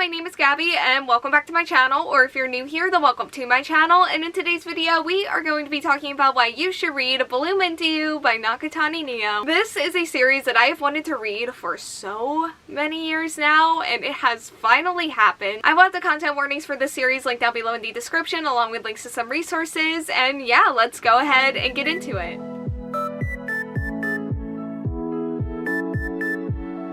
my name is Gabby and welcome back to my channel, or if you're new here, then welcome to my channel. And in today's video, we are going to be talking about why you should read Bloom Into You by Nakatani Nio. This is a series that I have wanted to read for so many years now, and it has finally happened. I will have the content warnings for this series linked down below in the description, along with links to some resources, and yeah, let's go ahead and get into it.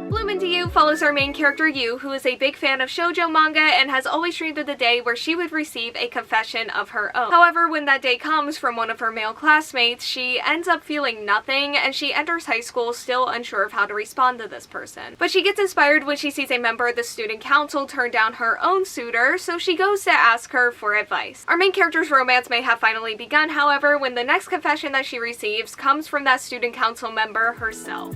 Bloom Into You follows our main character Yu, who is a big fan of shoujo manga and has always dreamed of the day where she would receive a confession of her own. However, when that day comes from one of her male classmates, she ends up feeling nothing and she enters high school still unsure of how to respond to this person. But she gets inspired when she sees a member of the student council turn down her own suitor, so she goes to ask her for advice. Our main character's romance may have finally begun, however, when the next confession that she receives comes from that student council member herself.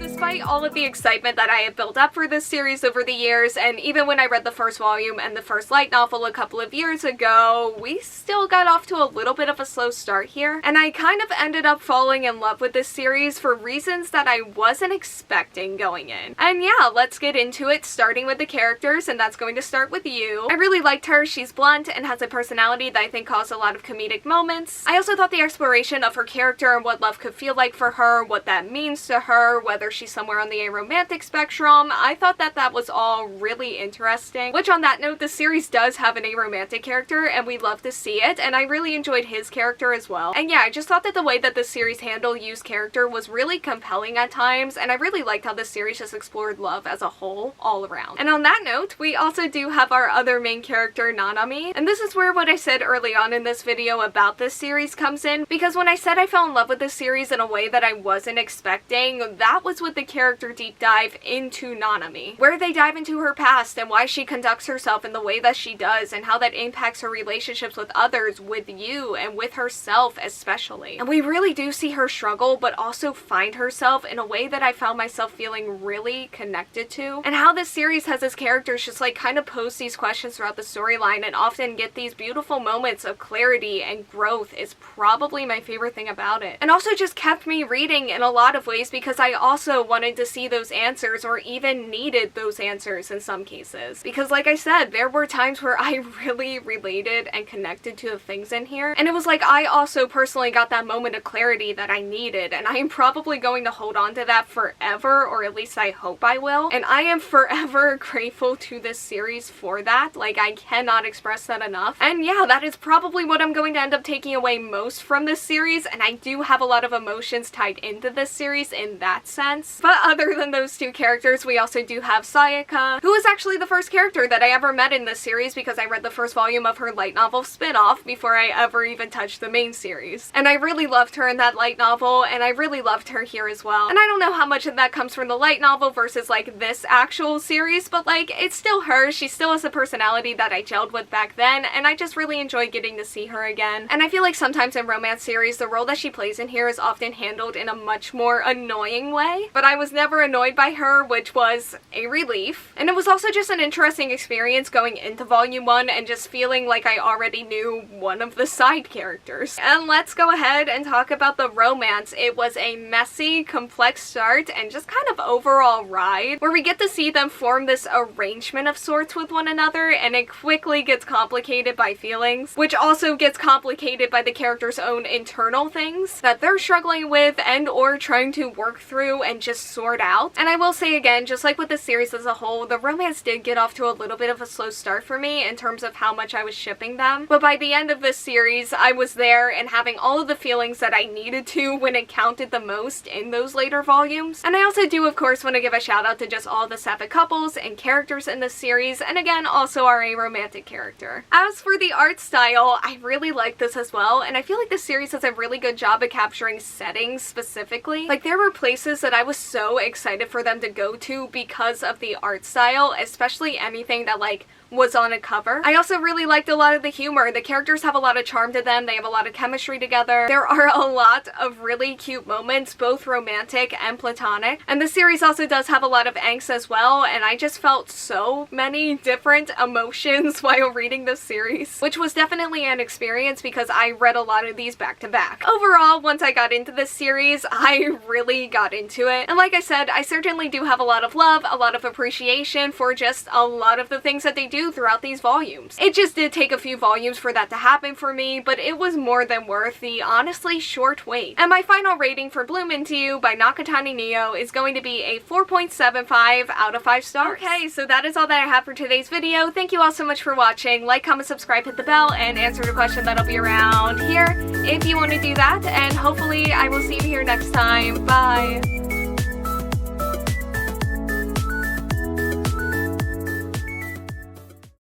Despite all of the excitement that I have built up for this series over the years, and even when I read the first volume and the first light novel a couple of years ago, we still got off to a little bit of a slow start here, and I kind of ended up falling in love with this series for reasons that I wasn't expecting going in. And yeah, let's get into it, starting with the characters, and that's going to start with Yu. I really liked her. She's blunt and has a personality that I think caused a lot of comedic moments. I also thought the exploration of her character and what love could feel like for her, what that means to her, whether she's somewhere on the aromantic spectrum, I thought that that was all really interesting. Which, on that note, the series does have an aromantic character and we love to see it, and I really enjoyed his character as well. And yeah, I just thought that the way that the series handled Yu's character was really compelling at times, and I really liked how the series just explored love as a whole, all around. And on that note, we also do have our other main character, Nanami, and this is where what I said early on in this video about this series comes in, because when I said I fell in love with this series in a way that I wasn't expecting, that was with the character deep dive into Nanami, where they dive into her past and why she conducts herself in the way that she does and how that impacts her relationships with others, with Yu, and with herself especially. And we really do see her struggle but also find herself in a way that I found myself feeling really connected to. And how this series has its characters just like kind of pose these questions throughout the storyline and often get these beautiful moments of clarity and growth is probably my favorite thing about it. And also just kept me reading in a lot of ways because I also wanted to see those answers, or even needed those answers in some cases. Because like I said, there were times where I really related and connected to the things in here, and it was like I also personally got that moment of clarity that I needed, and I am probably going to hold on to that forever, or at least I hope I will. And I am forever grateful to this series for that. Like, I cannot express that enough. And yeah, that is probably what I'm going to end up taking away most from this series, and I do have a lot of emotions tied into this series in that sense. But other than those two characters, we also do have Sayaka, who is actually the first character that I ever met in this series because I read the first volume of her light novel spin-off before I ever even touched the main series. And I really loved her in that light novel, and I really loved her here as well. And I don't know how much of that comes from the light novel versus like this actual series, but like, it's still her. She still has a personality that I gelled with back then, and I just really enjoyed getting to see her again. And I feel like sometimes in romance series, the role that she plays in here is often handled in a much more annoying way, but I was never annoyed by her, which was a relief. And it was also just an interesting experience going into volume 1 and just feeling like I already knew one of the side characters. And let's go ahead and talk about the romance. It was a messy, complex start and just kind of overall ride where we get to see them form this arrangement of sorts with one another, and it quickly gets complicated by feelings, which also gets complicated by the characters' own internal things that they're struggling with and or trying to work through and just sort out. And I will say again, just like with the series as a whole, the romance did get off to a little bit of a slow start for me in terms of how much I was shipping them. But by the end of this series, I was there and having all of the feelings that I needed to when it counted the most in those later volumes. And I also do, of course, want to give a shout out to just all the sapphic couples and characters in this series, and again, also our aromantic character. As for the art style, I really like this as well, and I feel like this series does a really good job of capturing settings specifically. Like, there were places that I was so excited for them to go to because of the art style, especially anything that like was on a cover. I also really liked a lot of the humor. The characters have a lot of charm to them. They have a lot of chemistry together. There are a lot of really cute moments, both romantic and platonic. And the series also does have a lot of angst as well, and I just felt so many different emotions while reading this series, which was definitely an experience because I read a lot of these back to back. Overall, once I got into this series, I really got into it. And And like I said, I certainly do have a lot of love, a lot of appreciation for just a lot of the things that they do throughout these volumes. It just did take a few volumes for that to happen for me, but it was more than worth the honestly short wait. And my final rating for Bloom Into You by Nakatani Nio is going to be a 4.75 out of 5 stars. Okay, so that is all that I have for today's video. Thank you all so much for watching. Like, comment, subscribe, hit the bell, and answer the question that'll be around here if you want to do that. And hopefully I will see you here next time. Bye!